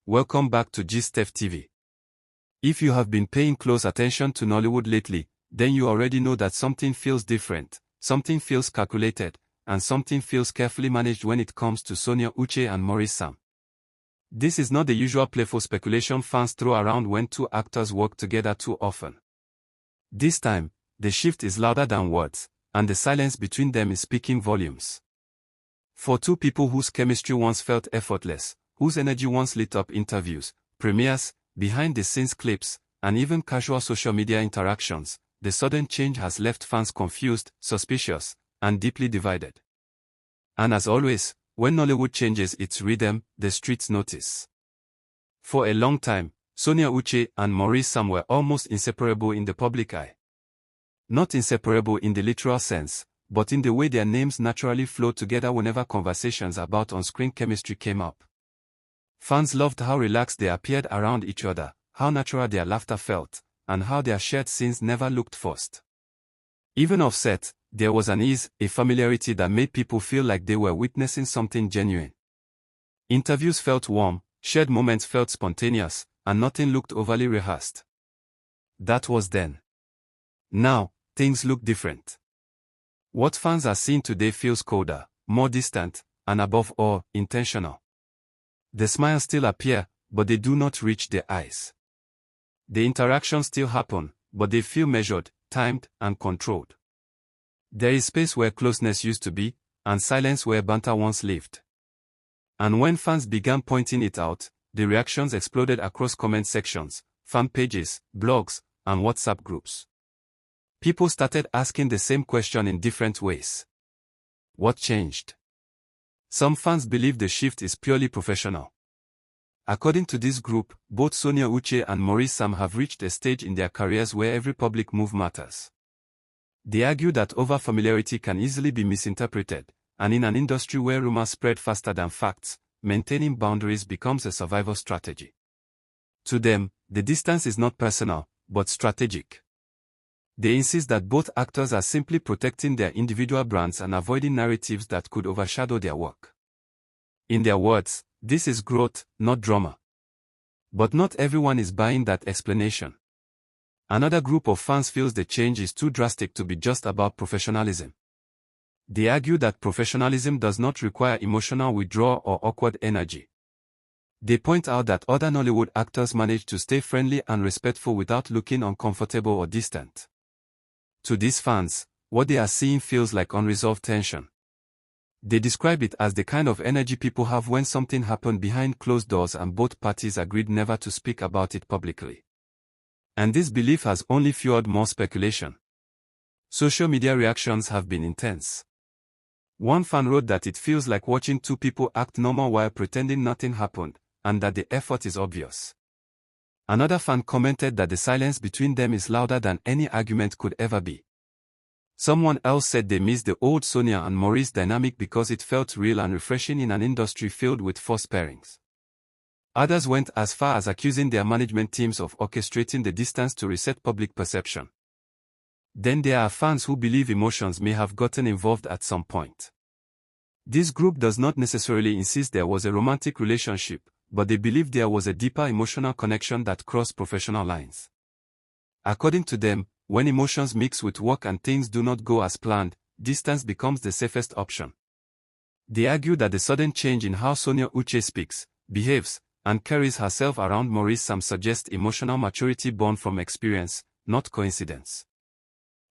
welcome back to GSTEF TV. If you have been paying close attention to Nollywood lately, then you already know that something feels different, something feels calculated, and something feels carefully managed when it comes to Sonia, Uche and Maurice. This is not the usual playful speculation fans throw around when two actors work together too often. This time, the shift is louder than words, and the silence between them is speaking volumes. For two people whose chemistry once felt effortless, whose energy once lit up interviews, premieres, behind-the-scenes clips, and even casual social media interactions, the sudden change has left fans confused, suspicious, and deeply divided. And as always, when Nollywood changes its rhythm, the streets notice. For a long time, Sonia, Uche, and Maurice were almost inseparable in the public eye. Not inseparable in the literal sense, but in the way their names naturally flowed together whenever conversations about on-screen chemistry came up. Fans loved how relaxed they appeared around each other, how natural their laughter felt, and how their shared scenes never looked forced. Even off set, there was an ease, a familiarity that made people feel like they were witnessing something genuine. Interviews felt warm, shared moments felt spontaneous, and nothing looked overly rehearsed. That was then. Now, things look different. What fans are seeing today feels colder, more distant, and above all, intentional. The smiles still appear, but they do not reach the eyes. The interactions still happen, but they feel measured, timed, and controlled. There is space where closeness used to be, and silence where banter once lived. And when fans began pointing it out, the reactions exploded across comment sections, fan pages, blogs, and WhatsApp groups. People started asking the same question in different ways. What changed? Some fans believe the shift is purely professional. According to this group, both Sonia, Uche and Maurice have reached a stage in their careers where every public move matters. They argue that over-familiarity can easily be misinterpreted, and in an industry where rumors spread faster than facts, maintaining boundaries becomes a survival strategy. To them, the distance is not personal, but strategic. They insist that both actors are simply protecting their individual brands and avoiding narratives that could overshadow their work. In their words, this is growth, not drama. But not everyone is buying that explanation. Another group of fans feels the change is too drastic to be just about professionalism. They argue that professionalism does not require emotional withdrawal or awkward energy. They point out that other Nollywood actors manage to stay friendly and respectful without looking uncomfortable or distant. To these fans, what they are seeing feels like unresolved tension. They describe it as the kind of energy people have when something happened behind closed doors and both parties agreed never to speak about it publicly. And this belief has only fueled more speculation. Social media reactions have been intense. One fan wrote that it feels like watching two people act normal while pretending nothing happened, and that the effort is obvious. Another fan commented that the silence between them is louder than any argument could ever be. Someone else said they missed the old Sonia and Maurice dynamic because it felt real and refreshing in an industry filled with forced pairings. Others went as far as accusing their management teams of orchestrating the distance to reset public perception. Then there are fans who believe emotions may have gotten involved at some point. This group does not necessarily insist there was a romantic relationship, but they believe there was a deeper emotional connection that crossed professional lines. According to them, when emotions mix with work and things do not go as planned, distance becomes the safest option. They argue that the sudden change in how Sonia Uche speaks, behaves, and carries herself around Maurice suggests emotional maturity born from experience, not coincidence.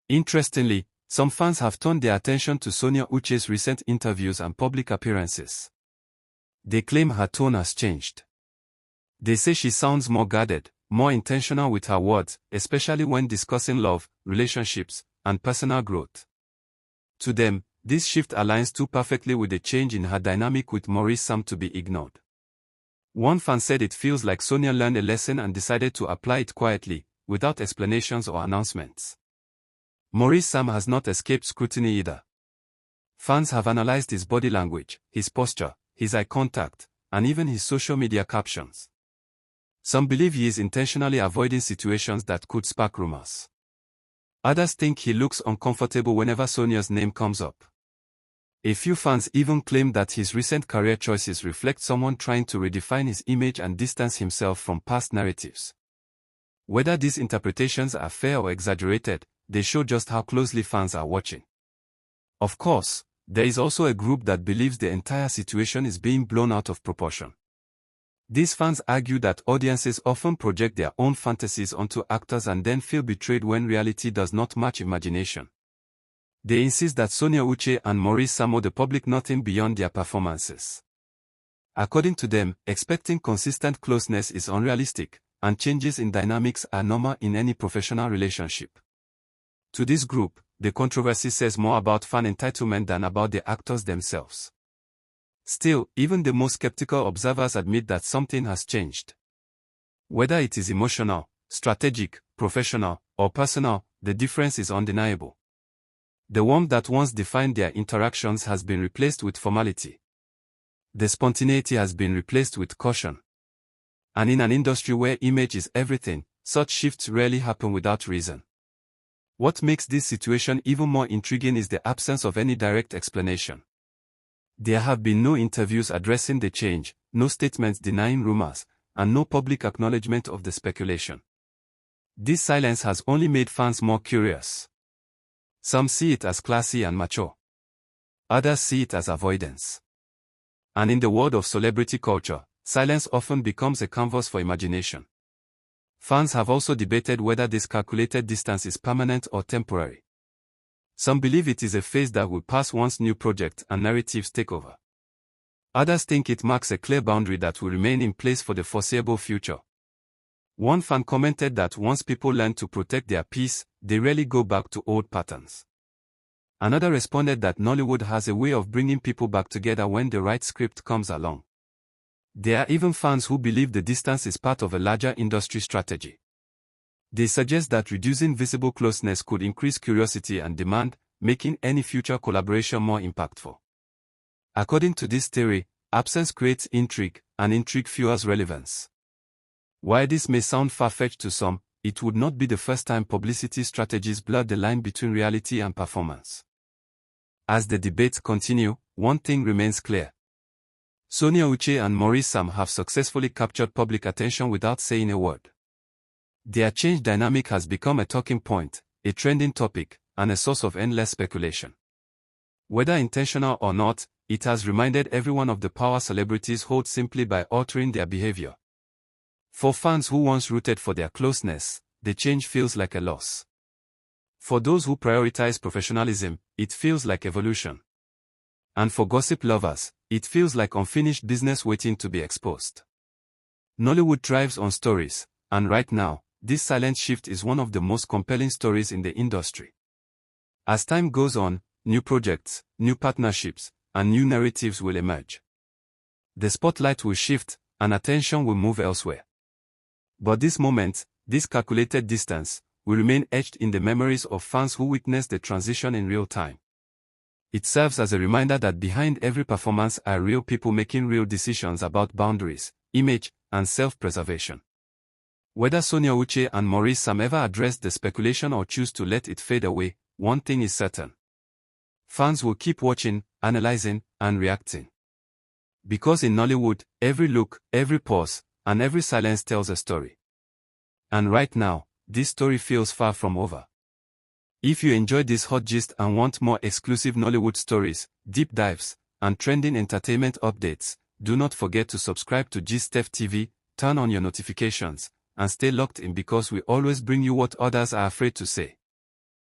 Interestingly, some fans have turned their attention to Sonia Uche's recent interviews and public appearances. They claim her tone has changed. They say she sounds more guarded, more intentional with her words, especially when discussing love, relationships, and personal growth. To them, this shift aligns too perfectly with the change in her dynamic with Maurice to be ignored. One fan said it feels like Sonia learned a lesson and decided to apply it quietly, without explanations or announcements. Maurice has not escaped scrutiny either. Fans have analyzed his body language, his posture, his eye contact, and even his social media captions. Some believe he is intentionally avoiding situations that could spark rumors. Others think he looks uncomfortable whenever Sonia's name comes up. A few fans even claim that his recent career choices reflect someone trying to redefine his image and distance himself from past narratives. Whether these interpretations are fair or exaggerated, they show just how closely fans are watching. Of course, there is also a group that believes the entire situation is being blown out of proportion. These fans argue that audiences often project their own fantasies onto actors and then feel betrayed when reality does not match imagination. They insist that Sonia, Uche and Maurice owe the public nothing beyond their performances. According to them, expecting consistent closeness is unrealistic, and changes in dynamics are normal in any professional relationship. To this group, the controversy says more about fan entitlement than about the actors themselves. Still, even the most skeptical observers admit that something has changed. Whether it is emotional, strategic, professional, or personal, the difference is undeniable. The warmth that once defined their interactions has been replaced with formality. The spontaneity has been replaced with caution. And in an industry where image is everything, such shifts rarely happen without reason. What makes this situation even more intriguing is the absence of any direct explanation. There have been no interviews addressing the change, no statements denying rumors, and no public acknowledgement of the speculation. This silence has only made fans more curious. Some see it as classy and mature. Others see it as avoidance. And in the world of celebrity culture, silence often becomes a canvas for imagination. Fans have also debated whether this calculated distance is permanent or temporary. Some believe it is a phase that will pass once new projects and narratives take over. Others think it marks a clear boundary that will remain in place for the foreseeable future. One fan commented that once people learn to protect their peace, they rarely go back to old patterns. Another responded that Nollywood has a way of bringing people back together when the right script comes along. There are even fans who believe the distance is part of a larger industry strategy. They suggest that reducing visible closeness could increase curiosity and demand, making any future collaboration more impactful. According to this theory, absence creates intrigue, and intrigue fuels relevance. While this may sound far-fetched to some, it would not be the first time publicity strategies blur the line between reality and performance. As the debates continue, one thing remains clear. Sonia, Uche and Maurice have successfully captured public attention without saying a word. Their change dynamic has become a talking point, a trending topic, and a source of endless speculation. Whether intentional or not, it has reminded everyone of the power celebrities hold simply by altering their behavior. For fans who once rooted for their closeness, the change feels like a loss. For those who prioritize professionalism, it feels like evolution. And for gossip lovers, it feels like unfinished business waiting to be exposed. Nollywood thrives on stories, and right now, this silent shift is one of the most compelling stories in the industry. As time goes on, new projects, new partnerships, and new narratives will emerge. The spotlight will shift, and attention will move elsewhere. But this moment, this calculated distance, will remain etched in the memories of fans who witnessed the transition in real time. It serves as a reminder that behind every performance are real people making real decisions about boundaries, image, and self-preservation. Whether Sonia, Uche and Maurice ever address the speculation or choose to let it fade away, one thing is certain. Fans will keep watching, analyzing, and reacting. Because in Nollywood, every look, every pause, and every silence tells a story. And right now, this story feels far from over. If you enjoyed this hot gist and want more exclusive Nollywood stories, deep dives, and trending entertainment updates, do not forget to subscribe to GistF TV, turn on your notifications, and stay locked in because we always bring you what others are afraid to say.